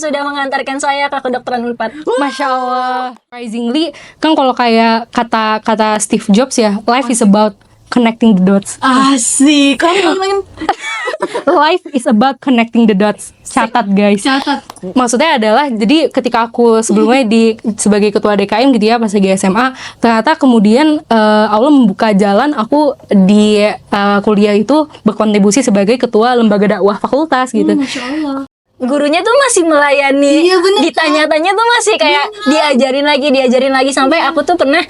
sudah mengantarkan saya ke kedokteran Unpad. Masya Allah. Surprisingly, kan kalau kayak kata Steve Jobs ya, life is about connecting the dots. Asik. Kamu ngomongin Life is about connecting the dots. Catat guys. catat. Maksudnya adalah, jadi ketika aku sebelumnya sebagai ketua DKM gitu ya, pas lagi SMA, ternyata kemudian Allah membuka jalan aku di kuliah itu berkontribusi sebagai ketua lembaga dakwah fakultas gitu. Masya Allah. Gurunya tuh masih melayani. Iya, bener. Ditanya-tanya tuh masih kayak diajarin lagi sampai aku tuh pernah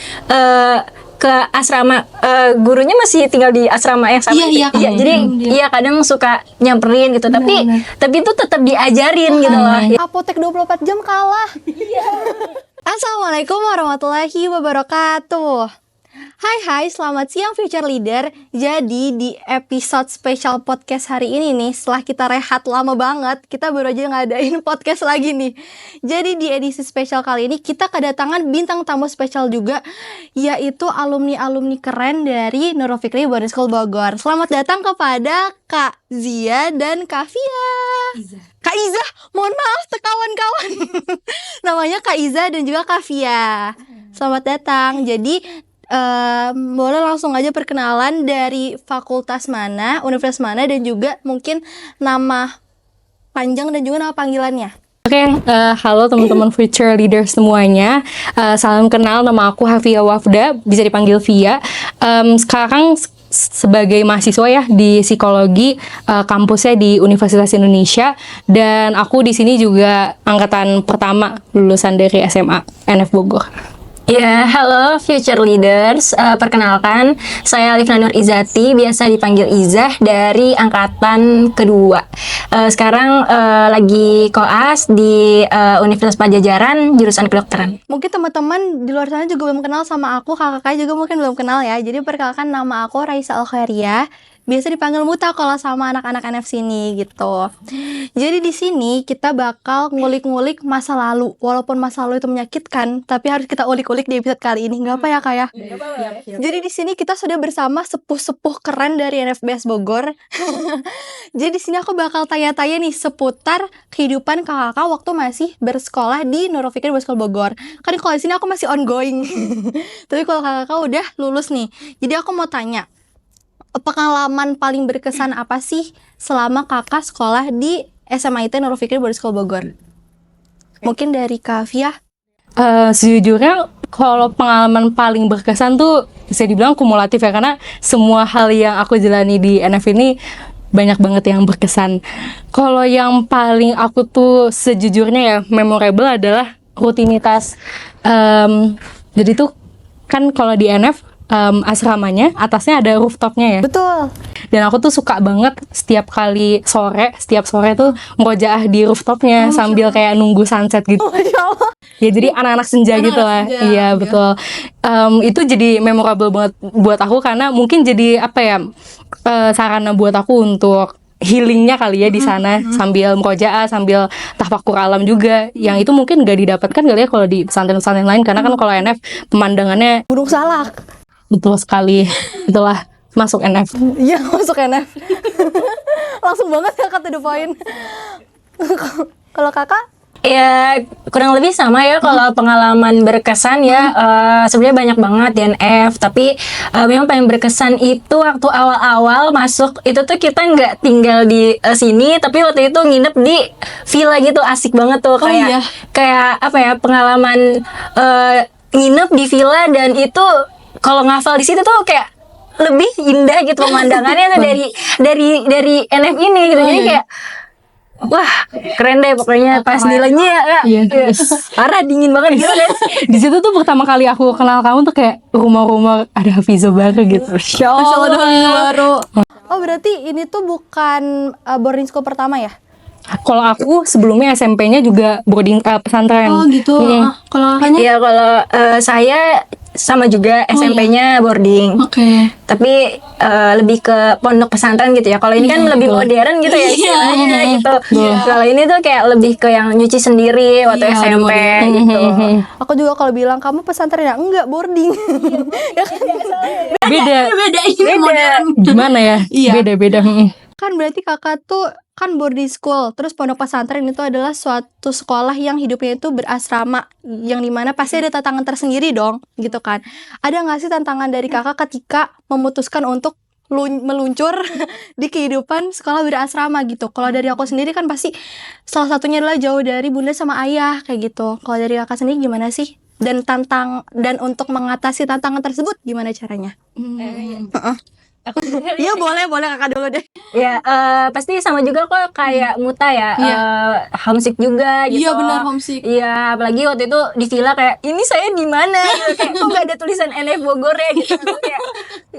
ke asrama, gurunya masih tinggal di asrama yang sama. Iya, jadi iya kadang suka nyamperin gitu, tapi itu tetap diajarin gitu loh. Apotek 24 jam kalah. Assalamualaikum warahmatullahi wabarakatuh. Hai, selamat siang Future Leader. Jadi di episode spesial podcast hari ini nih, setelah kita rehat lama banget, kita baru aja ngadain podcast lagi nih. Jadi di edisi spesial kali ini kita kedatangan bintang tamu spesial juga, yaitu alumni-alumni keren dari Nurul Fikri Boarding School Bogor. Selamat datang kepada Kak Zia dan Kak Fia. Kak Iza, mohon maaf kawan-kawan. Namanya Kak Iza dan juga Kak Fia. Selamat datang. Jadi boleh langsung aja perkenalan dari fakultas mana, universitas mana, dan juga mungkin nama panjang dan juga nama panggilannya. Oke, halo teman-teman Future Leader semuanya. Salam kenal, nama aku Hafia Wafda, bisa dipanggil Via. Sekarang sebagai mahasiswa ya di psikologi, kampusnya di Universitas Indonesia, dan aku di sini juga angkatan pertama lulusan dari SMA NF Bogor. Ya, halo Future Leaders. Perkenalkan, saya Alifna Nur Izati, biasa dipanggil Izah, dari angkatan kedua. Sekarang lagi koas di Universitas Pajajaran, jurusan kedokteran. Mungkin teman-teman di luar sana juga belum kenal sama aku, kakak juga mungkin belum kenal ya. Jadi perkenalkan, nama aku Raisa Al-Khairia. Biasa dipanggil Muta kalau sama anak-anak NF sini gitu. Jadi di sini kita bakal ngulik-ngulik masa lalu. Walaupun masa lalu itu menyakitkan, tapi harus kita ulik-ulik di episode kali ini. Nggak apa ya Kak ya? Jadi di sini kita sudah bersama sepuh-sepuh keren dari NFBS Bogor. Jadi di sini aku bakal tanya-tanya nih seputar kehidupan kakak waktu masih bersekolah di Nurul Fikri Boarding School Bogor. Kan kalau di sini aku masih ongoing. Tapi kalau kakak udah lulus nih. Jadi aku mau tanya, pengalaman paling berkesan apa sih selama kakak sekolah di SMA IT Nurul Fikri Boarding School Bogor? Mungkin dari Kak Fia. Sejujurnya kalau pengalaman paling berkesan tuh bisa dibilang kumulatif ya, karena semua hal yang aku jalani di NF ini banyak banget yang berkesan. Kalau yang paling aku tuh sejujurnya ya memorable adalah rutinitas. Jadi tuh kan kalau di NF asramanya atasnya ada rooftopnya ya. Betul. Dan aku tuh suka banget setiap sore tuh ngerojaah di rooftopnya sambil kayak nunggu sunset gitu. Ya jadi anak-anak senja gitu lah. Iya betul. Itu jadi memorable banget buat aku, karena mungkin jadi apa ya, sarana buat aku untuk healingnya kali ya di sana, sambil merojaah, sambil tafakur alam juga, yang itu mungkin gak didapatkan kali ya kalau di pesantren-pesantren lain, karena kan kalau NF pemandangannya Gunung Salak. betul sekali. Itulah masuk NF. Iya, masuk NF. Langsung banget ya to the point. Kalau kakak? Ya kurang lebih sama ya kalau pengalaman berkesan ya. Sebenarnya banyak banget di NF, tapi memang paling berkesan itu waktu awal-awal masuk itu tuh kita nggak tinggal di sini, tapi waktu itu nginep di villa gitu, asik banget tuh, kayak apa ya, pengalaman nginep di villa, dan itu kalau ngafal di situ tuh kayak lebih indah gitu pemandangannya tuh dari NF ini gitu. Jadi kayak wah, keren deh pokoknya pas nilainya ya. Parah, dingin banget gitu deh. Di situ tuh pertama kali aku kenal kamu tuh kayak rumah-rumah ada Hafiza baru gitu. Masya Allah. Baru. Oh, berarti ini tuh bukan boarding school pertama ya? Kalau aku sebelumnya SMP-nya juga boarding pesantren. Oh gitu. Kalau kakaknya? Iya, kalau saya sama juga SMP-nya boarding. Oke. Tapi lebih ke pondok pesantren gitu ya. Kalau ini kan lebih modern gitu ya istilahnya gitu. Kalau ini tuh kayak lebih ke yang nyuci sendiri waktu SMP gitu. Aku juga kalau bilang kamu pesantren ya, enggak, boarding. Ya kan? Beda. Beda ini modern. Gimana ya? Iya. Beda. Kan berarti kakak tuh kan boarding school, terus pondok pesantren itu adalah suatu sekolah yang hidupnya itu berasrama, yang dimana pasti ada tantangan tersendiri dong, gitu kan. Ada nggak sih tantangan dari kakak ketika memutuskan untuk meluncur di kehidupan sekolah berasrama gitu? Kalau dari aku sendiri kan pasti salah satunya adalah jauh dari bunda sama ayah kayak gitu. Kalau dari kakak sendiri gimana sih? Dan untuk mengatasi tantangan tersebut gimana caranya? Iya boleh kakak dulu deh. Ya, pasti sama juga kok kayak Muta ya, homesick juga gitu. Iya benar, homesick. Iya, apalagi waktu itu di villa kayak ini saya di mana gitu, kayak kok gak ada tulisan NF Bogor ya gitu. Kayak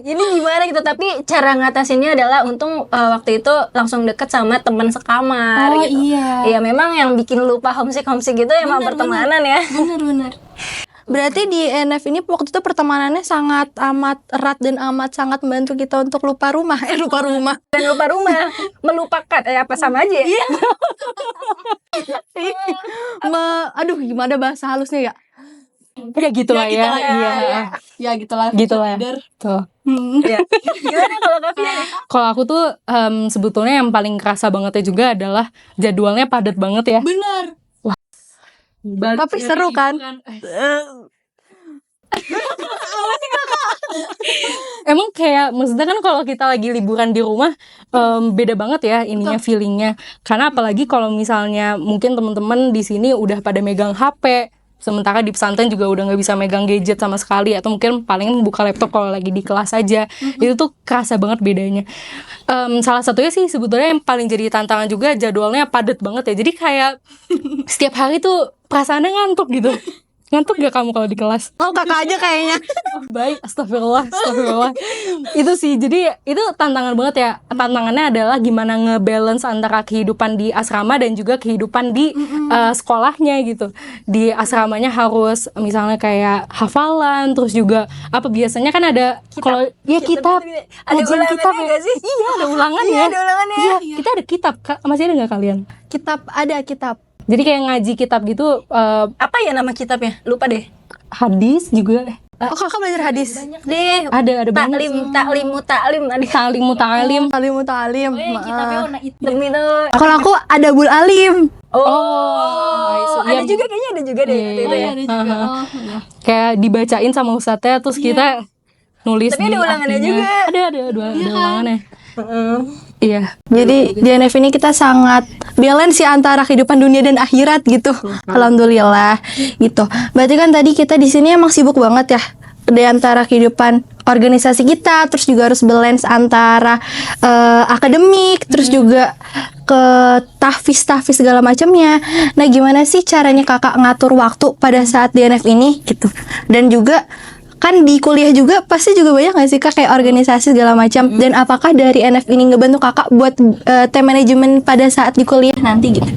ini gimana gitu, tapi cara ngatasinnya adalah untung waktu itu langsung deket sama teman sekamar Oh gitu. iya. Iya, memang yang bikin lupa homesick gitu emang pertemanan ya. Benar. Berarti di NF ini waktu itu pertemanannya sangat amat erat dan amat sangat membantu kita untuk lupa rumah. Lupa rumah. Dan lupa rumah, melupakan apa sama aja ya? Iya. Aduh gimana bahasa halusnya ya? Ya gitulah ya. Iya. Ya gitulah. Gitulah. Sadar. Tuh. Iya. Gimana kalau Kavi? Kalau aku tuh sebetulnya yang paling kerasa bangetnya juga adalah jadwalnya padat banget ya. Benar. Tapi seru kan? Emang kayak maksudnya kan kalau kita lagi liburan di rumah beda banget ya ininya feelingnya. Karena apalagi kalau misalnya mungkin teman-teman di sini udah pada megang HP, sementara di pesantren juga udah nggak bisa megang gadget sama sekali, atau mungkin paling buka laptop kalau lagi di kelas aja. Itu tuh kerasa banget bedanya. Salah satunya sih sebetulnya yang paling jadi tantangan juga jadwalnya padat banget ya. Jadi kayak setiap hari tuh perasaannya ngantuk gitu. Ngantuk gak kamu kalau di kelas? Oh kakak aja kayaknya. Baik, astagfirullah. Itu sih, jadi itu tantangan banget ya. Tantangannya adalah gimana ngebalance antara kehidupan di asrama dan juga kehidupan di sekolahnya gitu. Di asramanya harus misalnya kayak hafalan, terus juga apa biasanya kan ada kalau ya kitab, Ada ujian ulangannya kitab ya. nggak sih? Iya, ada ulangan Iya, ya. ada ulangannya. Iya, kita ada kitab. Masih ada nggak kalian? Kitab. Jadi kayak ngaji kitab gitu, Apa ya nama kitabnya? Lupa deh. hadis juga. Oh kakak belajar hadis. Deh. Ada banget. Taklim. Ta'lim. Talim. Kitabnya warna hitam itu. Kalau aku ada bul alim. Oh, Ada juga kayaknya ada juga deh. waktu itu ya. Ada juga. Oh, iya. Kayak dibacain sama ustadznya terus kita nulis. Tapi ada di ulangannya artinya. juga. Ada ulangannya. Iya. Jadi di NF ini kita sangat balance ya antara kehidupan dunia dan akhirat gitu. Alhamdulillah gitu. Berarti kan tadi kita di sini emang sibuk banget ya di antara kehidupan organisasi kita, terus juga harus balance antara akademik, terus juga ke tahfiz segala macamnya. Nah, gimana sih caranya kakak ngatur waktu pada saat di NF ini gitu? Dan juga kan di kuliah juga pasti juga banyak gak sih kak kayak organisasi segala macam, dan apakah dari NF ini ngebantu kakak buat time management pada saat di kuliah nanti gitu?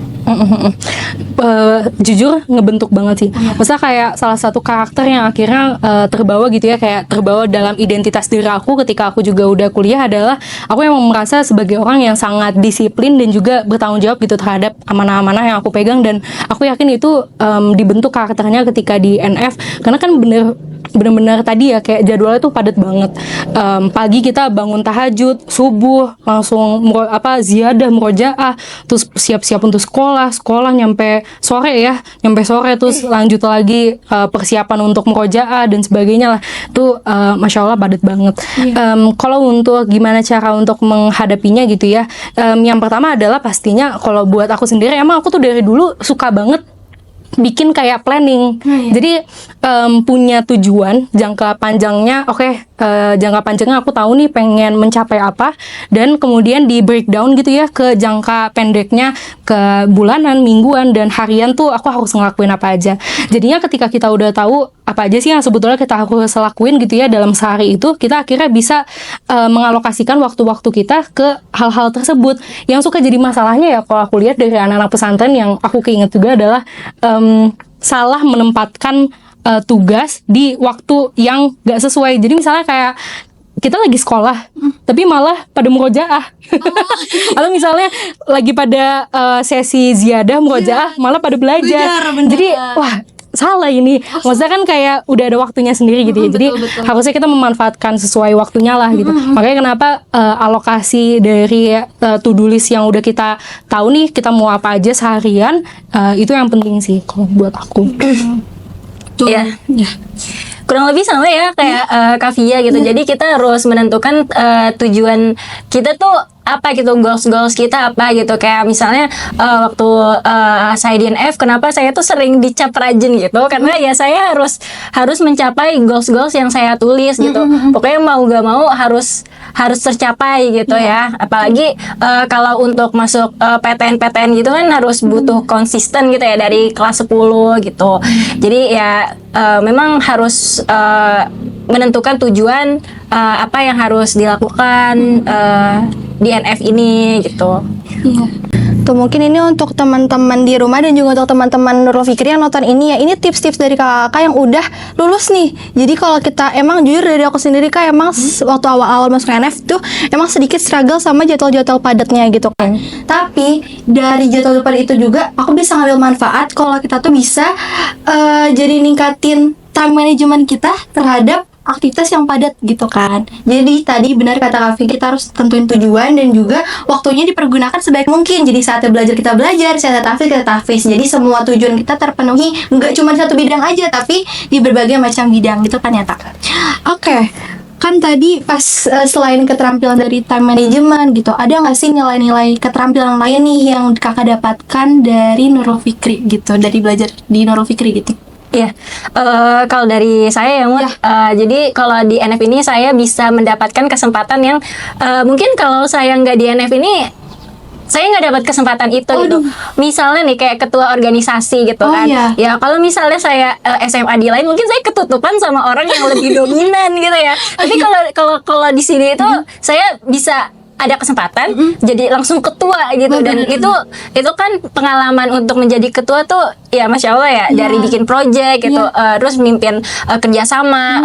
Jujur ngebentuk banget sih. Maksudnya kayak salah satu karakter yang akhirnya terbawa gitu ya, kayak terbawa dalam identitas diri aku ketika aku juga udah kuliah adalah aku emang merasa sebagai orang yang sangat disiplin dan juga bertanggung jawab gitu terhadap amanah-amanah yang aku pegang, dan aku yakin itu dibentuk karakternya ketika di NF, karena kan bener-bener tadi ya kayak jadwalnya tuh padat banget. Pagi kita bangun tahajud, subuh langsung ziyadah murojaah, terus siap-siap untuk sekolah nyampe sore terus lanjut lagi persiapan untuk murojaah dan sebagainya lah. Itu masya Allah padat banget. Kalau untuk gimana cara untuk menghadapinya gitu ya, yang pertama adalah pastinya kalau buat aku sendiri emang aku tuh dari dulu suka banget bikin kayak planning. Jadi punya tujuan jangka panjangnya. Jangka panjangnya aku tahu nih pengen mencapai apa, dan kemudian di breakdown gitu ya ke jangka pendeknya, ke bulanan, mingguan, dan harian tuh aku harus ngelakuin apa aja. Jadinya ketika kita udah tahu apa aja sih yang sebetulnya kita harus lakuin gitu ya dalam sehari itu, kita akhirnya bisa mengalokasikan waktu-waktu kita ke hal-hal tersebut. Yang suka jadi masalahnya ya kalau aku lihat dari anak-anak pesantren yang aku keinget juga adalah salah menempatkan tugas di waktu yang gak sesuai. Jadi misalnya kayak kita lagi sekolah, tapi malah pada murojaah. Atau misalnya lagi pada sesi ziyadah murojaah, malah pada belajar. Bener. Jadi wah, salah ini. Maksudnya kan kayak udah ada waktunya sendiri gitu ya. Jadi betul. harusnya kita memanfaatkan sesuai waktunya lah gitu. Makanya kenapa alokasi dari to-do list yang udah kita tahu nih kita mau apa aja seharian, itu yang penting sih kalau buat aku. Iya. Kurang lebih sama ya kayak Kak Via gitu. Jadi kita harus menentukan tujuan kita tuh apa gitu, goals kita apa gitu. Kayak misalnya waktu saya di NF, kenapa saya tuh sering dicap rajin gitu, karena ya saya harus mencapai goals yang saya tulis gitu. Pokoknya mau gak mau harus tercapai gitu ya. Apalagi kalau untuk masuk PTN gitu kan harus butuh konsisten gitu ya dari kelas 10 gitu. Jadi ya memang harus menentukan tujuan apa yang harus dilakukan di NF ini gitu. Iya. Tuh mungkin ini untuk teman-teman di rumah dan juga untuk teman-teman Nurul Fikri yang nonton ini ya. Ini tips-tips dari kakak yang udah lulus nih. Jadi kalau kita emang jujur dari aku sendiri Kak, emang waktu awal-awal masuk NF tuh emang sedikit struggle sama jadwal-jadwal padatnya gitu kan. Tapi dari jadwal padat itu juga aku bisa ngambil manfaat kalau kita tuh bisa jadi ningkatin time management kita terhadap aktivitas yang padat gitu kan. Jadi tadi benar kata Kak Vicky, kita harus tentuin tujuan dan juga waktunya dipergunakan sebaik mungkin. Jadi saatnya belajar kita belajar, saatnya tahfiz kita tahfiz. Jadi semua tujuan kita terpenuhi, nggak cuma satu bidang aja, tapi di berbagai macam bidang gitu kan ya Tak. Oke. Kan tadi pas selain keterampilan dari time management gitu, ada nggak sih nilai-nilai keterampilan lain nih yang kakak dapatkan dari Nurul Fikri gitu, dari belajar di Nurul Fikri gitu? Iya, kalau dari saya ya Mut, jadi kalau di NF ini saya bisa mendapatkan kesempatan yang mungkin kalau saya nggak di NF ini saya nggak dapat kesempatan itu gitu. Misalnya nih kayak ketua organisasi gitu kan. Ya kalau misalnya saya SMA di lain mungkin saya ketutupan sama orang yang lebih dominan gitu ya. Tapi kalau di sini itu saya bisa ada kesempatan jadi langsung ketua gitu. Dan itu kan pengalaman untuk menjadi ketua tuh ya Masya Allah ya, dari bikin project gitu, terus mimpin kerjasama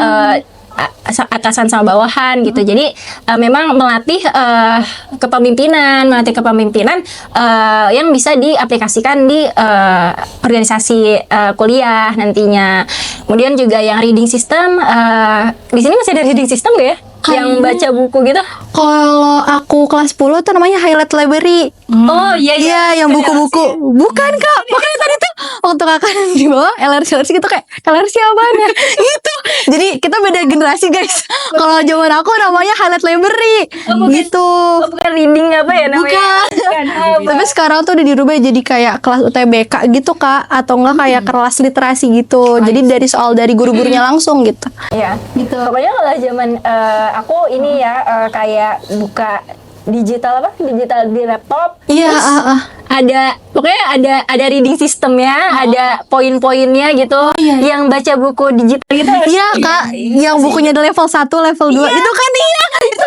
atasan sama bawahan gitu. Jadi memang melatih kepemimpinan yang bisa diaplikasikan di organisasi kuliah nantinya. Kemudian juga yang reading system, di sini masih ada reading system gak ya? Yang baca buku gitu? Kalau aku kelas 10 tuh namanya highlight library. Oh iya yang buku-buku. Bukan Kak, makanya tadi tuh waktu kakak di bawah LRC gitu kayak LRC apaan ya? Gitu. Jadi kita beda generasi guys. Kalau zaman aku namanya highlight library. Gitu. Bukan reading apa ya namanya? Bukan. Tapi sekarang tuh udah dirubah jadi kayak kelas UTBK gitu Kak, atau enggak kayak kelas literasi gitu. Jadi dari soal dari guru-gurunya langsung gitu. Iya, gitu. Pokoknya kalau zaman aku ini ya kayak buka digital di laptop. Iya, Ada pokoknya ada reading systemnya, ada poin-poinnya gitu. Yang baca buku digital gitu. Iya Kak, yang bukunya ada level 1, level 2. Itu kan itu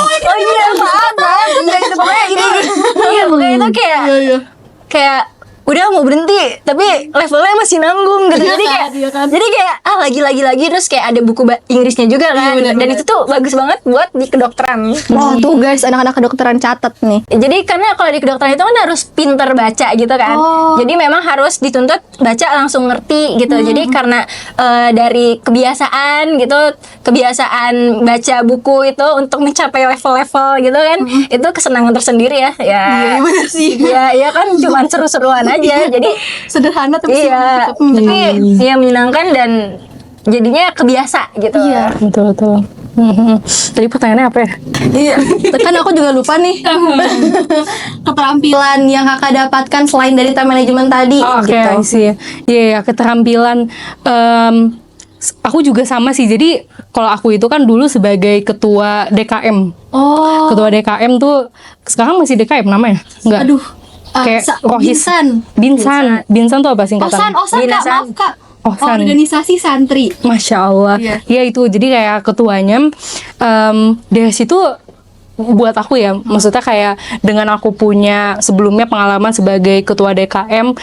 Oh iya, maaf. Itu pokoknya ini. Iya, pokoknya itu kayak udah mau berhenti tapi levelnya masih nanggung gitu. Jadi kayak lagi terus kayak ada buku Inggrisnya juga kan. Dan itu tuh bagus banget buat di kedokteran. Oh tuh guys, anak-anak kedokteran catat nih. Jadi karena kalau di kedokteran itu kan harus pinter baca gitu kan. Jadi memang harus dituntut baca langsung ngerti gitu. Jadi karena dari kebiasaan kebiasaan baca buku itu untuk mencapai level-level gitu kan, itu kesenangan tersendiri ya. Iya benar sih. Ya kan cuman seru-seruan aja. Jadi Sederhana tapi ya menyenangkan dan jadinya kebiasa gitu. Iya. Betul. Tadi pertanyaannya apa ya? Iya, kan aku juga lupa nih. Keterampilan yang kakak dapatkan selain dari time management tadi gitu. Sih. Iya, keterampilan aku juga sama sih. Jadi kalau aku itu kan dulu sebagai ketua DKM. Ketua DKM tuh sekarang masih DKM namanya? Enggak. Aduh. Kayak Rohis. Binsan tuh apa singkatan? Osan Kak, maaf Kak. Ohsan. Organisasi santri. Masya Allah. Ya itu, jadi kayak ketuanya dari situ buat aku ya, maksudnya kayak dengan aku punya sebelumnya pengalaman sebagai ketua DKM,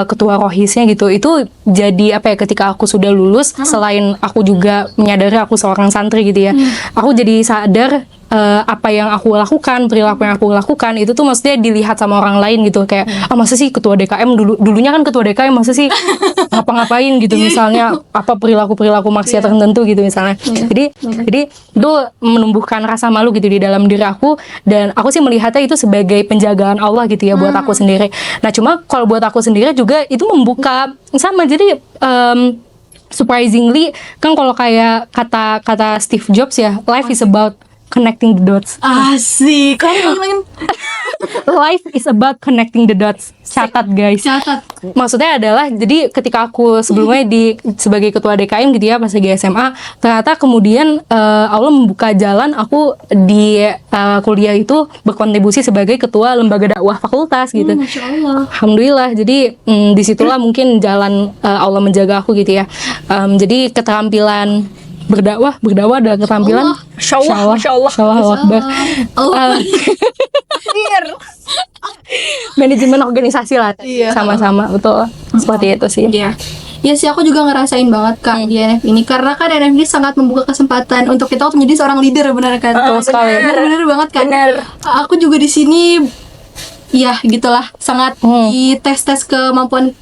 ketua Rohisnya gitu, itu jadi apa ya, ketika aku sudah lulus, selain aku juga menyadari aku seorang santri gitu ya, aku jadi sadar apa yang aku lakukan, perilaku yang aku lakukan itu tuh maksudnya dilihat sama orang lain gitu, kayak masa sih ketua DKM dulunya kan ketua DKM masa sih ngapa-ngapain gitu, misalnya apa perilaku maksiat tertentu gitu misalnya. Jadi itu menumbuhkan rasa malu gitu di dalam diri aku, dan aku sih melihatnya itu sebagai penjagaan Allah gitu ya buat aku sendiri. Nah cuma kalau buat aku sendiri juga itu membuka sama, jadi surprisingly kan kalau kayak kata Steve Jobs ya, life is about connecting the dots. Asik. Kan Life is about connecting the dots. Catat guys. catat. Maksudnya adalah, jadi ketika aku sebelumnya sebagai ketua DKM gitu ya pas lagi SMA, ternyata kemudian Allah membuka jalan aku di kuliah itu berkontribusi sebagai ketua lembaga dakwah fakultas gitu. Masya Allah. Alhamdulillah. Jadi disitulah mungkin jalan Allah menjaga aku gitu ya. Jadi keterampilan berdakwah adalah keterampilan Masya Allah Akbar. Manajemen organisasi lah, Iya. sama-sama, betul, seperti itu sih. Iya. Ya sih, aku juga ngerasain banget Kak di NF ini, karena kan NF ini sangat membuka kesempatan untuk kita untuk menjadi seorang leader, benar kan? Betul sekali. Benar banget kan? Benar. Aku juga di sini ya gitulah, sangat dites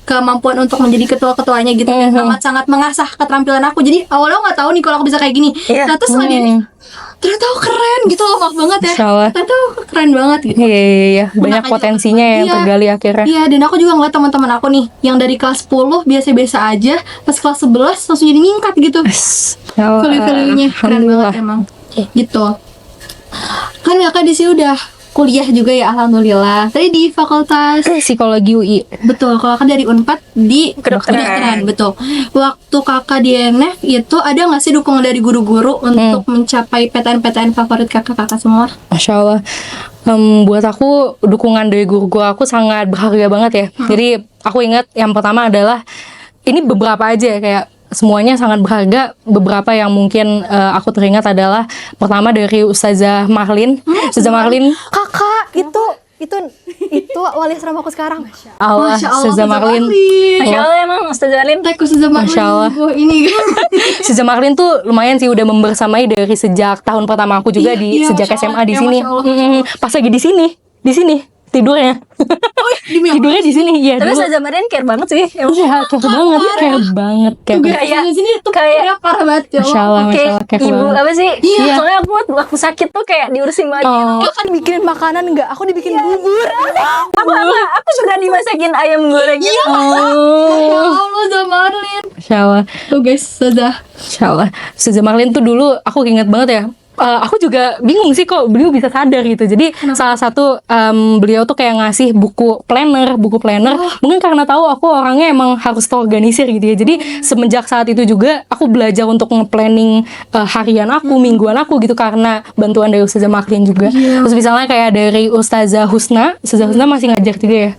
kemampuan untuk menjadi ketua-ketuanya gitu, dan sangat mengasah keterampilan aku. Jadi awalnya nggak tahu nih kalau aku bisa kayak gini. Iya. Nah terus setelah ini ternyata aku keren gitu loh, maaf banget ya. Insya Allah. Ternyata aku keren banget gitu. Iya, banyak Makanya- potensinya yang Iya. tergali akhirnya. Iya, dan aku juga ngeliat teman-teman aku nih yang dari kelas 10 biasa-biasa aja, pas kelas 11 langsung jadi ningkat gitu. Insya Allah. Value-value-nya keren Alhamdulillah. banget emang. Gitu. Kan kakak di sini udah kuliah juga ya, alhamdulillah. Tadi di fakultas, Psikologi UI. betul. Kalau kakak dari Unpad di kedokteran, betul. Waktu kakak di NF itu ada nggak sih dukungan dari guru-guru untuk mencapai PTN-PTN favorit kakak-kakak semua? Masya Allah. Buat aku dukungan dari guru-guru aku sangat berharga banget ya. Jadi aku ingat yang pertama adalah, ini beberapa aja ya, kayak semuanya sangat berharga. Beberapa yang mungkin aku teringat adalah pertama dari Ustazah Marlin. Ustazah Marlin, Kakak itu wali asrama aku sekarang. Allah, Ustazah Marlin. Masya Allah emang Ustazah Alim. Masya Allah. Ini Ustazah Marlin tuh lumayan sih, udah membersamai dari sejak tahun pertama aku juga, Iya, sejak Masya SMA Allah. di Ya, sini. Masya Allah. Pas lagi di sini tidurnya. Tidurnya di sini ya. Tapi Ustazah Marian care banget sih. Emang. Iya, care banget. kayak sini tuh kayak- parah banget ya. Masya Allah, Masya Kayak Allah, care ibu banget. apa sih? Iya. Soalnya aku sakit tuh kayak diurusin banget. Oh, Dia kan bikinin makanan enggak? Aku dibikin bubur. Apa? Aku suka dimasakin ayam goreng gitu. Ya oh, Allah, Zamarlin. Masya Allah, Tuh guys, sudah. Masya Allah. Ustazah Marlin tuh dulu aku ingat banget ya. Aku juga bingung sih kok beliau bisa sadar gitu. Jadi salah satu beliau tuh kayak ngasih buku planner. Mungkin karena tahu aku orangnya emang harus terorganisir gitu ya. Jadi semenjak saat itu juga aku belajar untuk nge-planning harian aku, mingguan aku gitu, karena bantuan dari Ustazah Marlin juga. Terus misalnya kayak dari Ustazah Husna masih ngajar juga ya.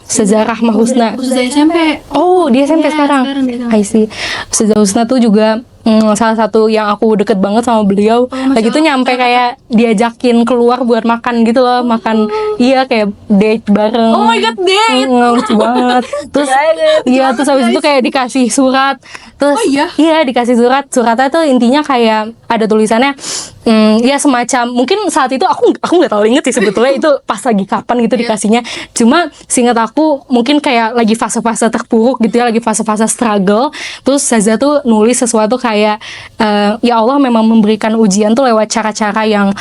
Ustazah Rahmah Husna. Sudah SMP. Oh, di SMP Iya, sekarang. sekarang dia. I see. Ustazah Husna tuh juga salah satu yang aku deket banget sama beliau. Lagi tuh nyampe kayak diajakin keluar buat makan gitu loh, makan iya kayak date bareng. Oh my God, date. Lucu banget. Terus iya, terus habis itu kayak dikasih surat. Terus Oh iya? iya dikasih suratnya tuh intinya kayak ada tulisannya ya semacam, mungkin saat itu aku nggak tahu inget sih sebetulnya itu pas lagi kapan gitu dikasihnya. Cuma seingat aku mungkin kayak lagi fase-fase terpuruk gitu ya, lagi fase-fase struggle. Terus Zaza tuh nulis sesuatu kayak ya Allah memang memberikan ujian tuh lewat cara-cara yang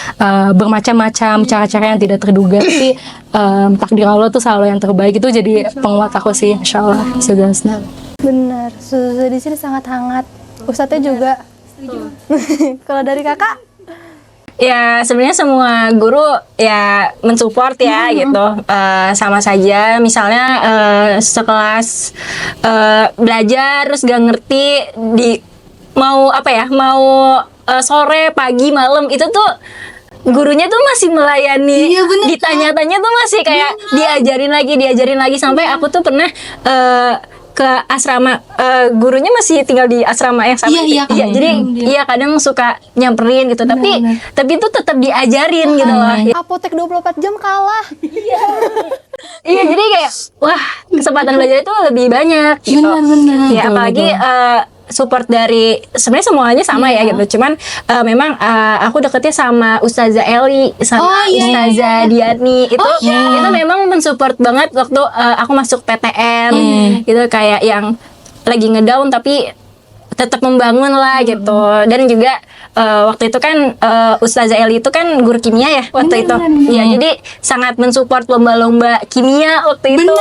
bermacam-macam, cara-cara yang tidak terduga. Tapi takdir Allah tuh selalu yang terbaik. Itu jadi penguat aku sih, Insya Allah. Zaza. Benar, Suzu di sini sangat hangat. Ustadznya juga. Kalau dari kakak? Ya sebenarnya semua guru ya mensupport ya gitu. Sama saja misalnya sekelas belajar terus gak ngerti mau sore pagi malam itu tuh gurunya tuh masih melayani. Iya, bener. Ditanya-tanya tuh masih kayak diajarin lagi sampai aku tuh pernah ke asrama, gurunya masih tinggal di asrama yang sama. Iya, Iya, jadi iya kadang suka nyamperin gitu, tapi itu tetap diajarin gitu loh. Apotek 24 jam kalah. Iya, jadi kayak wah, kesempatan belajar itu lebih banyak gitu. Benar-benar. Ya apalagi support dari sebenarnya semuanya sama ya gitu. Cuman memang aku deketnya sama Ustazah Eli sama Ustazah Diani itu memang mensupport banget waktu aku masuk PTN gitu, kayak yang lagi ngedown tapi tetap membangun lah gitu. Dan juga waktu itu kan Ustazah Eli itu kan guru kimia ya waktu itu. Iya, jadi sangat mensupport lomba-lomba kimia waktu itu.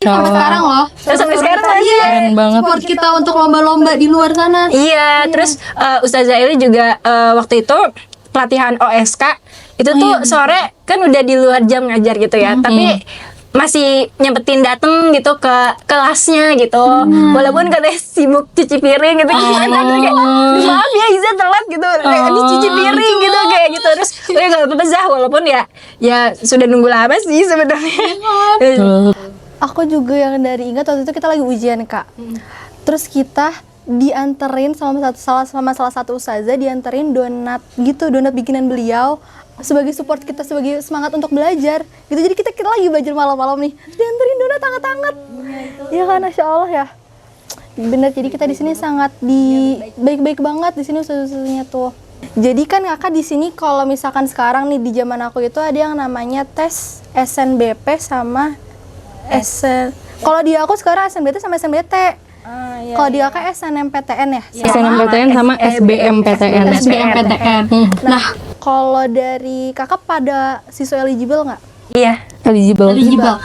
Sampai sekarang loh. Sampai sekarang Keren banget. Support kita untuk lomba-lomba di luar sana. Iya, terus Ustazah Eli juga waktu itu pelatihan OSK itu tuh sore kan udah di luar jam ngajar gitu ya, tapi masih nyempetin dateng gitu ke kelasnya gitu, walaupun katanya sibuk cuci piring gitu, kayak maaf ya Iza telat gitu, habis cuci piring gitu kayak gitu. Terus udah gak apa-apa Zah, walaupun ya sudah nunggu lama sih sebenarnya. Aku juga yang dari ingat waktu itu kita lagi ujian Kak. Terus kita dianterin sama salah satu ustazah, dianterin donat gitu, donat bikinan beliau sebagai support kita, sebagai semangat untuk belajar gitu. Jadi kita lagi belajar malam-malam nih, dianterin donat hangat-hangat. Ya kan, Masya Allah ya. Bener, jadi kita di sini sangat baik-baik banget di sini ustazahnya tuh. Jadi kan Kakak di sini kalau misalkan sekarang nih di zaman aku itu ada yang namanya tes SNBP sama kalau di aku sekarang SNBT sama SNBT. Kalau di Kakak SNMPTN ya? SNMPTN sama SBMPTN. SBMPTN. Nah, kalau dari Kakak pada siswa eligible nggak? Iya, Eligible.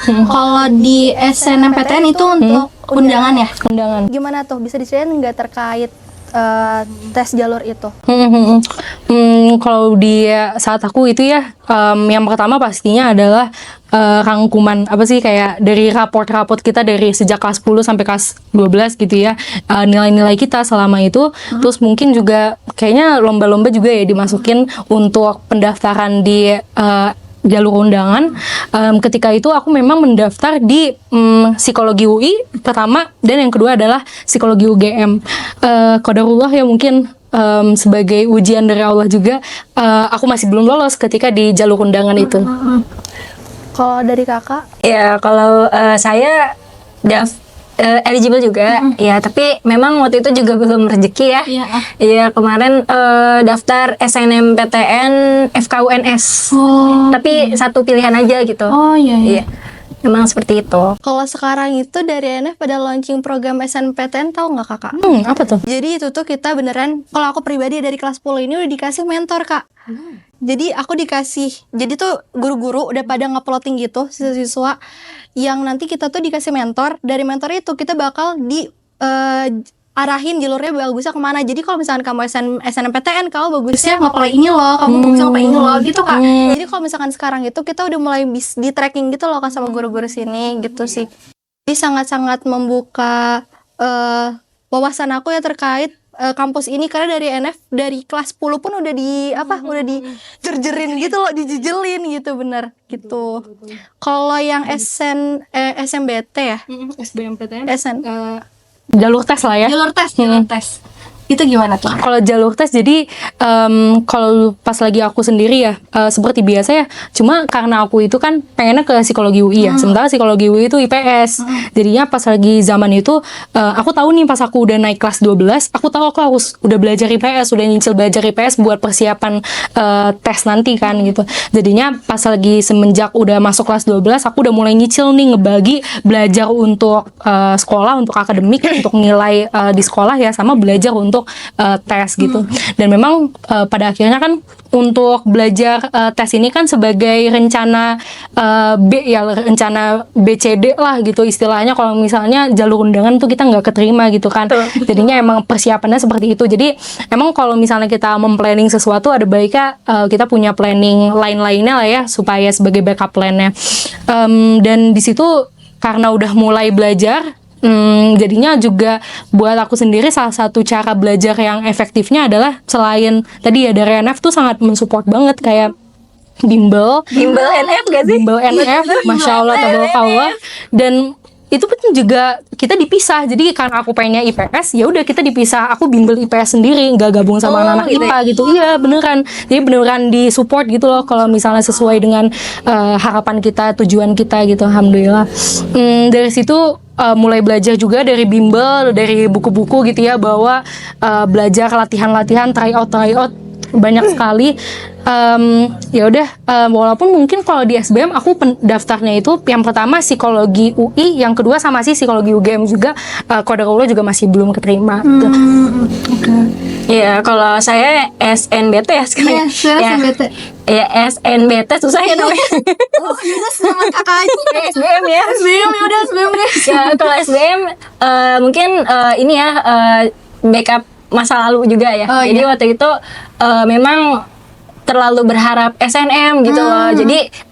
Kalau di SNMPTN itu untuk undangan ya? Undangan. Gimana tuh? Bisa diceritain nggak terkait tes jalur itu? Kalau di saat aku itu ya, yang pertama pastinya adalah rangkuman apa sih, kayak dari raport-raport kita dari sejak kelas 10 sampai kelas 12 gitu ya, nilai-nilai kita selama itu. Terus mungkin juga kayaknya lomba-lomba juga ya dimasukin untuk pendaftaran di jalur undangan. Ketika itu aku memang mendaftar di psikologi UI pertama, dan yang kedua adalah psikologi UGM. Qadarullah ya, mungkin sebagai ujian dari Allah juga, aku masih belum lolos ketika di jalur undangan itu. Kalau dari Kakak? ya kalau saya eligible juga, ya tapi memang waktu itu juga belum rezeki ya. Iya, kemarin daftar SNMPTN FKUNS, tapi satu pilihan aja gitu. Iya, memang seperti itu. Kalau sekarang itu dari NF pada launching program SNMPTN, tahu nggak Kakak? Apa tuh? Jadi itu tuh kita beneran, kalau aku pribadi dari kelas 10 ini udah dikasih mentor Kak. Jadi aku dikasih, jadi tuh guru-guru udah pada nge-plotting gitu siswa-siswa yang nanti kita tuh dikasih mentor. Dari mentor itu kita bakal arahin jalurnya bagusnya kemana. Jadi kalau misalkan kamu SNMPTN, kamu bagusnya Ngeplay ini loh, kamu bisa ngeplay ini loh gitu Kak. Jadi kalau misalkan sekarang itu kita udah mulai di tracking gitu loh kan sama guru-guru sini gitu sih. Jadi sangat-sangat membuka wawasan aku ya terkait kampus ini, karena dari NF dari kelas 10 pun udah udah dijerjerin gitu loh, dijejelin gitu, bener gitu. Kalau yang SMBT ya? SBMPTN. SN. Jalur tes lah ya. Jalur tes. Itu gimana tuh? Kalau jalur tes, jadi kalau pas lagi aku sendiri ya, seperti biasa ya, cuma karena aku itu kan pengennya ke psikologi UI ya, sementara psikologi UI itu IPS. Jadinya pas lagi zaman itu, aku tahu nih pas aku udah naik kelas 12, aku tahu aku harus udah belajar IPS, udah nyicil belajar IPS buat persiapan tes nanti kan gitu. Jadinya pas lagi semenjak udah masuk kelas 12, aku udah mulai nyicil nih, ngebagi belajar untuk sekolah, untuk akademik, untuk nilai di sekolah ya, sama belajar untuk tes gitu. Dan memang pada akhirnya kan untuk belajar tes ini kan sebagai rencana rencana BCD lah gitu istilahnya, kalau misalnya jalur undangan tuh kita nggak keterima gitu kan. Jadinya emang persiapannya seperti itu. Jadi emang kalau misalnya kita memplanning sesuatu, ada baiknya kita punya planning lain-lainnya lah ya, supaya sebagai backup plan-nya. Dan di situ karena udah mulai belajar, jadinya juga buat aku sendiri salah satu cara belajar yang efektifnya adalah selain tadi ya dari NF tuh sangat mensupport banget, kayak bimbel NF gak sih? bimbel NF, Masya Allah, tabarakallah. Dan itu pun juga kita dipisah. Jadi karena aku pengennya IPS, ya udah kita dipisah. Aku bimbel IPS sendiri, nggak gabung sama anak-anak gitu IPA gitu. Iya beneran. Jadi beneran di support gitu loh. Kalau misalnya sesuai dengan harapan kita, tujuan kita gitu. Alhamdulillah. Dari situ mulai belajar juga dari bimbel, dari buku-buku gitu ya, bahwa belajar latihan-latihan, try out banyak sekali. Ya udah, walaupun mungkin kalau di SBM aku daftarnya itu yang pertama psikologi UI, yang kedua sama sih psikologi UGM juga, qadarullah juga masih belum keterima. Iya, kalau saya SNBT ya sekarang. Iya, saya SNBT. Ya SNBT susah ya namanya. Oh, Yunus sama kakak aja. SBM ya. SBM ya udah SBM deh. Ya kalau SBM mungkin ini ya backup masa lalu juga ya. Oh, Jadi iya. waktu itu memang terlalu berharap SNM gitu loh. Jadi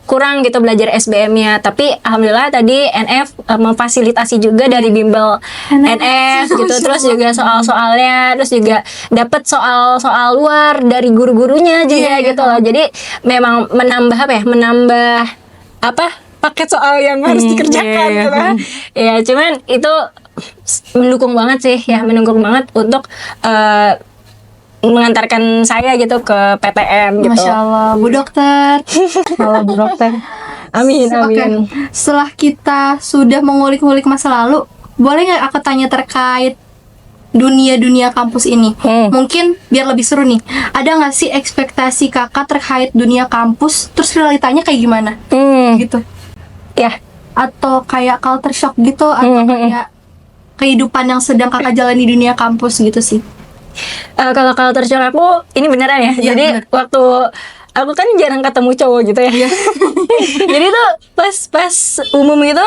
kurang gitu belajar SBM-nya. Tapi alhamdulillah tadi NF memfasilitasi juga dari bimbel NF gitu. Terus juga soal-soalnya, terus juga dapat soal-soal luar dari guru-gurunya juga gitu loh. Jadi memang menambah paket soal yang harus dikerjakan gitu kan. Ya cuman itu mendukung banget sih ya, mendukung banget untuk mengantarkan saya gitu ke PTN gitu. Masya Allah, Bu Dokter. Kalau Bu Dokter. Amin, Oke, amin. setelah kita sudah mengulik-ngulik masa lalu, boleh nggak aku tanya terkait dunia kampus ini? Mungkin biar lebih seru nih, ada nggak sih ekspektasi kakak terkait dunia kampus, terus realitanya kayak gimana? Gitu. Ya, Atau kayak culture shock gitu, atau kayak kehidupan yang sedang kakak jalani di dunia kampus gitu sih? kalau culture shock aku ini beneran ya. Iya, Jadi bener. waktu aku kan jarang ketemu cowok gitu ya. Jadi tuh pas umum gitu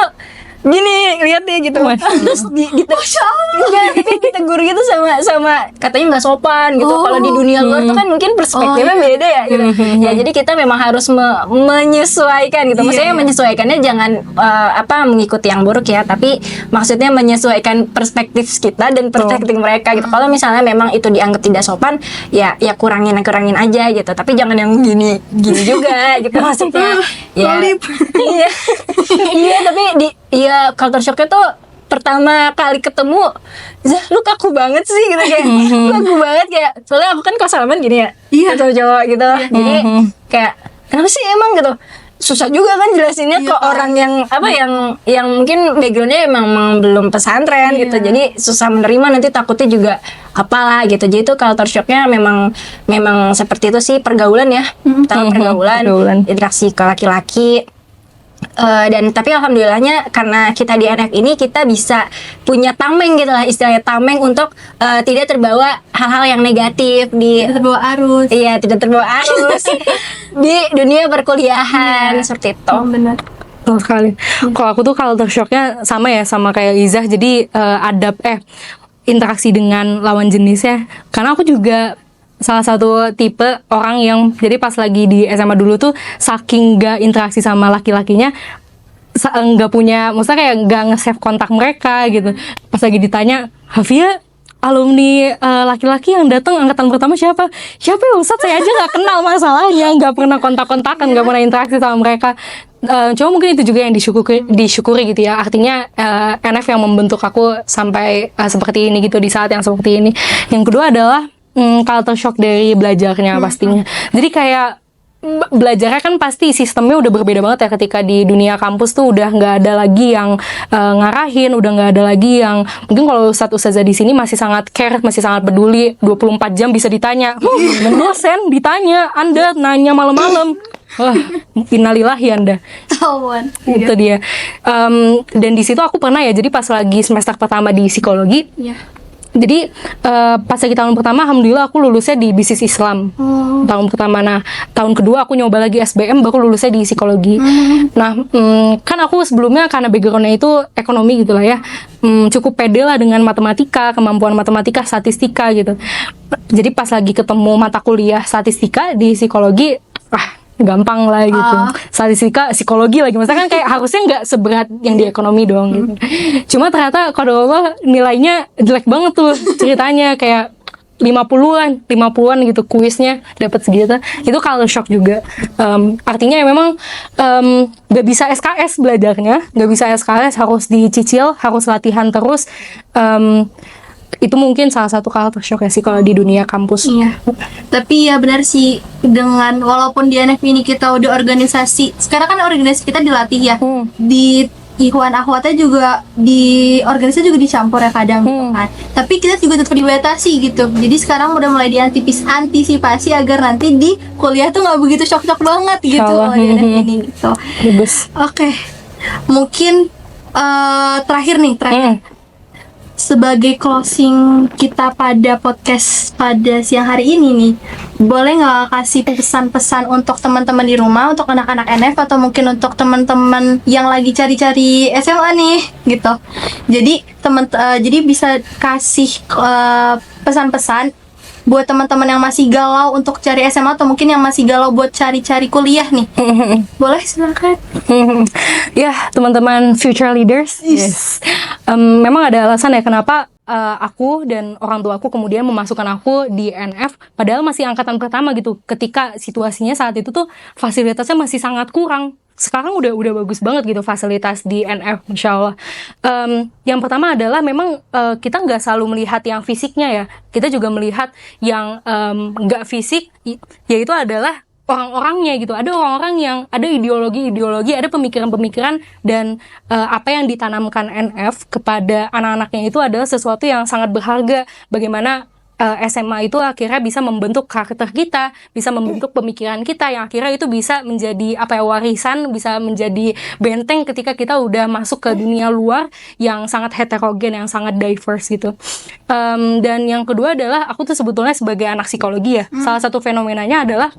gini lihat deh gitu, terus gitu, enggak, tapi ditegur gitu sama katanya nggak sopan gitu. Kalau di dunia luar tuh kan mungkin perspektifnya beda ya gitu. Ya jadi kita memang harus menyesuaikan gitu. Maksudnya menyesuaikannya jangan mengikuti yang buruk ya, tapi maksudnya menyesuaikan perspektif kita dan perspektif mereka gitu. Kalau misalnya memang itu dianggap tidak sopan, ya kurangin aja gitu. Tapi jangan yang gini juga gitu maksudnya. Ya, iya, iya tapi culture shocknya tuh pertama kali ketemu, Zah, lu kaku banget sih gitu kayak, lu kaku banget kayak, soalnya aku kan kosalaman gini ya, sama cowok gitu, jadi kayak kenapa sih emang gitu, susah juga kan jelasinnya ke orang yang yang mungkin backgroundnya emang belum pesantren gitu, jadi susah menerima, nanti takutnya juga apalah gitu. Jadi itu culture shocknya memang seperti itu sih, pergaulan ya, pergaulan, interaksi ke laki-laki. Dan tapi alhamdulillahnya karena kita di NF ini kita bisa punya tameng gitu lah, istilahnya tameng untuk tidak terbawa hal-hal yang negatif Tidak terbawa arus. Iya, tidak terbawa arus di dunia perkuliahan seperti itu. Benar. Betul sekali. Kalau aku tuh culture shocknya sama ya, sama kayak Izah. Jadi interaksi dengan lawan jenisnya. Karena aku juga salah satu tipe orang yang jadi pas lagi di SMA dulu tuh saking gak interaksi sama laki-lakinya, nggak punya, maksudnya kayak nggak nge-save kontak mereka gitu. Pas lagi ditanya, Hafia, alumni laki-laki yang datang angkatan pertama siapa ya Ustadz, saya aja nggak kenal, masalahnya nggak pernah kontak-kontakan, nggak pernah interaksi sama mereka. Cuma mungkin itu juga yang disyukuri gitu ya, artinya NF yang membentuk aku sampai seperti ini gitu, di saat yang seperti ini. Yang kedua adalah culture shock dari belajarnya pastinya. Jadi kayak belajarnya kan pasti sistemnya udah berbeda banget ya, ketika di dunia kampus tuh udah nggak ada lagi yang ngarahin, udah nggak ada lagi yang mungkin kalau ustazah di sini masih sangat care, masih sangat peduli, 24 jam bisa ditanya. Dosen ditanya, Anda nanya malam-malam. Wah, innalillahi Anda. Tawan. Itu dia. Dan di situ aku pernah ya, jadi pas lagi semester pertama di psikologi. Iya. Jadi pas lagi tahun pertama, alhamdulillah aku lulusnya di bisnis Islam. Tahun pertama. Nah, tahun kedua aku nyoba lagi SBM, baru lulusnya di psikologi. Nah, kan aku sebelumnya karena backgroundnya itu ekonomi gitu lah ya, cukup pede lah dengan matematika, kemampuan matematika, statistika gitu. Jadi pas lagi ketemu mata kuliah statistika di psikologi, gampang lah gitu. Statistika, psikologi lagi, maksudnya kan kayak harusnya nggak seberat yang di ekonomi dong gitu. Cuma ternyata kalau Allah nilainya jelek banget tuh ceritanya, kayak 50-an gitu kuisnya dapat segitu. Itu culture shock juga. Artinya ya memang gak bisa SKS belajarnya, gak bisa SKS, harus dicicil, harus latihan terus. Itu mungkin salah satu culture shock ya sih kalau di dunia kampus. Iya. Tapi ya benar sih, dengan walaupun di NF ini kita udah organisasi, sekarang kan organisasi kita dilatih ya. Di Ikhwan Akhwatnya juga di organisasi juga dicampur ya kadang gitu kan. Tapi kita juga tetap dibatasi gitu. Jadi sekarang udah mulai diantisipasi agar nanti di kuliah tuh nggak begitu shock-shock banget gitu Insyaallah. kalau di NF ini gitu. Bagus. Oke. Mungkin terakhir sebagai closing kita pada podcast pada siang hari ini nih, boleh nggak kasih pesan-pesan untuk teman-teman di rumah, untuk anak-anak NF atau mungkin untuk teman-teman yang lagi cari-cari SMA nih gitu. Jadi jadi bisa kasih pesan-pesan buat teman-teman yang masih galau untuk cari SMA atau mungkin yang masih galau buat cari-cari kuliah nih. Boleh, silakan. Ya, teman-teman future leaders. Yes. Memang ada alasan ya kenapa aku dan orang tuaku kemudian memasukkan aku di NF padahal masih angkatan pertama gitu. Ketika situasinya saat itu tuh fasilitasnya masih sangat kurang. Sekarang udah bagus banget gitu fasilitas di NF, Insya Allah. Yang pertama adalah memang kita nggak selalu melihat yang fisiknya ya, kita juga melihat yang nggak fisik, yaitu adalah orang-orangnya gitu. Ada orang-orang yang ada ideologi, ada pemikiran-pemikiran dan apa yang ditanamkan NF kepada anak-anaknya itu adalah sesuatu yang sangat berharga. Bagaimana SMA itu akhirnya bisa membentuk karakter kita, bisa membentuk pemikiran kita yang akhirnya itu bisa menjadi warisan, bisa menjadi benteng ketika kita udah masuk ke dunia luar yang sangat heterogen, yang sangat diverse gitu. Dan yang kedua adalah aku tuh sebetulnya sebagai anak psikologi ya, salah satu fenomenanya adalah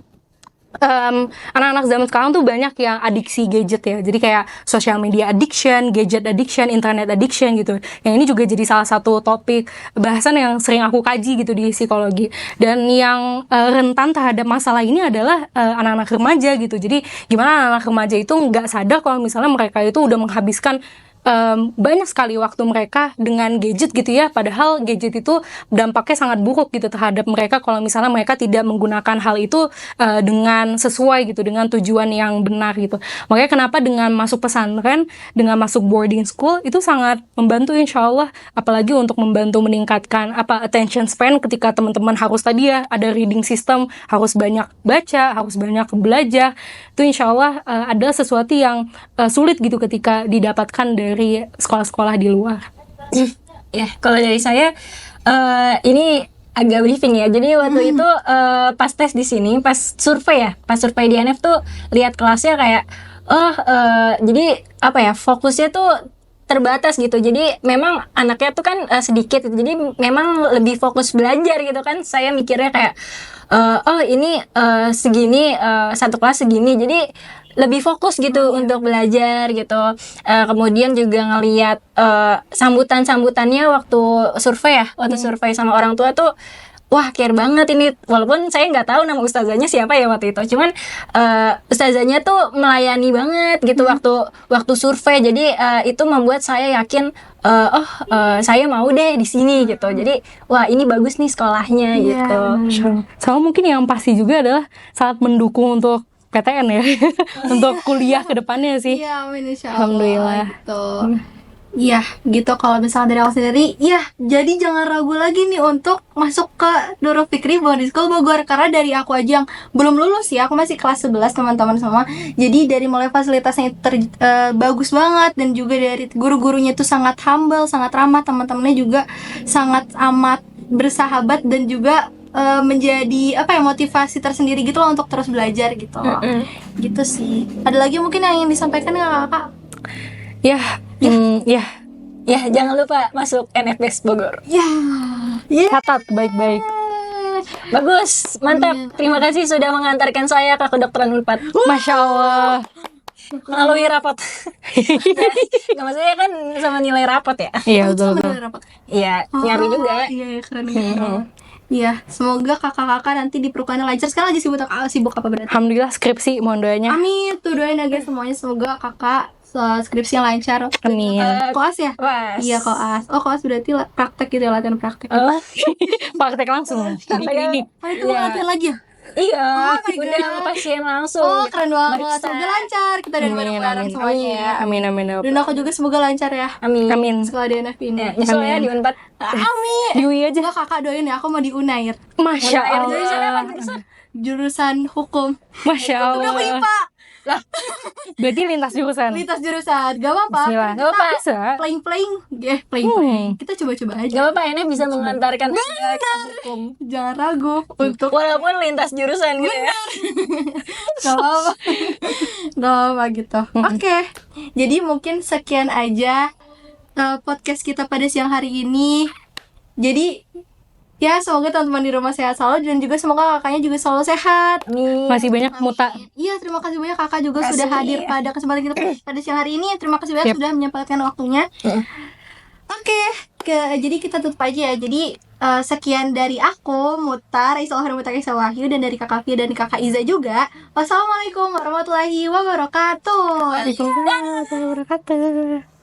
anak-anak zaman sekarang tuh banyak yang adiksi gadget ya, jadi kayak social media addiction, gadget addiction, internet addiction gitu. Yang ini juga jadi salah satu topik bahasan yang sering aku kaji gitu di psikologi. Dan yang rentan terhadap masalah ini adalah anak-anak remaja gitu. Jadi gimana anak-anak remaja itu nggak sadar kalau misalnya mereka itu udah menghabiskan banyak sekali waktu mereka dengan gadget gitu ya, padahal gadget itu dampaknya sangat buruk gitu terhadap mereka kalau misalnya mereka tidak menggunakan hal itu dengan sesuai gitu, dengan tujuan yang benar gitu. Makanya kenapa dengan masuk pesantren, dengan masuk boarding school itu sangat membantu insya Allah, apalagi untuk membantu meningkatkan attention span ketika teman-teman harus tadi ya ada reading system, harus banyak baca, harus banyak belajar. Itu insya Allah ada sesuatu yang sulit gitu ketika didapatkan dari sekolah-sekolah di luar. Ya, kalau dari saya ini agak briefing ya. Jadi waktu itu pas tes di sini, pas survei di NF tuh lihat kelasnya kayak jadi fokusnya tuh terbatas gitu. Jadi memang anaknya tuh kan sedikit, jadi memang lebih fokus belajar gitu kan. Saya mikirnya kayak ini segini, satu kelas segini, jadi lebih fokus gitu untuk belajar gitu. Kemudian juga ngelihat sambutannya waktu survei sama orang tua tuh, wah care banget ini. Walaupun saya nggak tahu nama ustazahnya siapa ya waktu itu, cuman ustazahnya tuh melayani banget gitu waktu survei. Jadi itu membuat saya yakin saya mau deh di sini gitu. Jadi wah ini bagus nih sekolahnya gitu. Sama mungkin yang pasti juga adalah sangat mendukung untuk PTN ya untuk kuliah ke depannya sih. Iya, amin insyaallah. Alhamdulillah. Gitu. Iya, gitu kalau misalnya dari aku sendiri, ya jadi jangan ragu lagi nih untuk masuk ke Nurul Fikri Boarding School Bogor. Karena dari aku aja yang belum lulus ya, aku masih kelas 11 teman-teman semua. Jadi dari mulai fasilitasnya bagus banget, dan juga dari guru-gurunya itu sangat humble, sangat ramah, teman-temannya juga sangat amat bersahabat dan juga menjadi motivasi tersendiri gitu loh untuk terus belajar gitu. Gitu sih. Ada lagi mungkin yang ingin disampaikan nggak kakak? Ya, jangan lupa masuk NFBS Bogor. Catat baik-baik. Bagus, mantap. Terima kasih sudah mengantarkan saya ke kedokteran Unpad. Masya Allah. Melalui rapat. Nggak, maksudnya kan sama nilai rapat ya. Iya betul. Bener, apa? Iya, nyari juga. Iya, keren. Iya, semoga kakak-kakak nanti di perkuliahan lancar. Sekarang lagi sibuk apa berarti? Alhamdulillah skripsi, mohon doanya. Amin, tuh doain ya guys semuanya, semoga kakak skripsi yang lancar. Amin. Koas ya? Was. Iya koas. Oh koas berarti praktek gitu ya, latihan praktek. Praktek langsung. Klinik. Oh itu latihan lagi ya? Iya, Oh my udah God. sama pasien langsung. Oh keren banget, Periksa. semoga lancar. Kita dari Amin, bareng-bareng amin. semuanya ya. Amin, amin. Dan aku juga semoga lancar ya Amin. Amin. sekolah di NFP ini. Ya, nyesel ya di Unpad. Amin. Di UI aja. Enggak, kakak doain ya, aku mau di Unair. Masya Jurusan apa? Allah. Jurusan hukum. Masya Tapi aku Allah. IPA. Berarti lintas jurusan. Lintas jurusan. Gak apa-apa. Bismillah. Gak apa. Bisa. Playing. Playing. Kita coba-coba aja. Gak apa-apa, ini bisa mengantarkan Anda ke hukum. Jangan ragu untuk Walaupun lintas jurusan gitu ya. gak apa-apa. Gak apa-apa gitu. Oke. Jadi mungkin sekian aja podcast kita pada siang hari ini. Jadi ya semoga teman-teman di rumah sehat selalu, dan juga semoga kakaknya juga selalu sehat. Amin. Masih banyak muta. Iya, terima kasih banyak kakak juga Kasih. sudah hadir pada kesempatan kita pada siang hari ini. Terima kasih banyak Yep. sudah menyempatkan waktunya. Oke, jadi kita tutup aja ya. Jadi sekian dari aku, Muta, Raisa Alhara Muta Kaisa Wahyu, dan dari kakak Fia dan kakak Iza juga. Wassalamualaikum warahmatullahi wabarakatuh. Waalaikumsalam warahmatullahi wabarakatuh.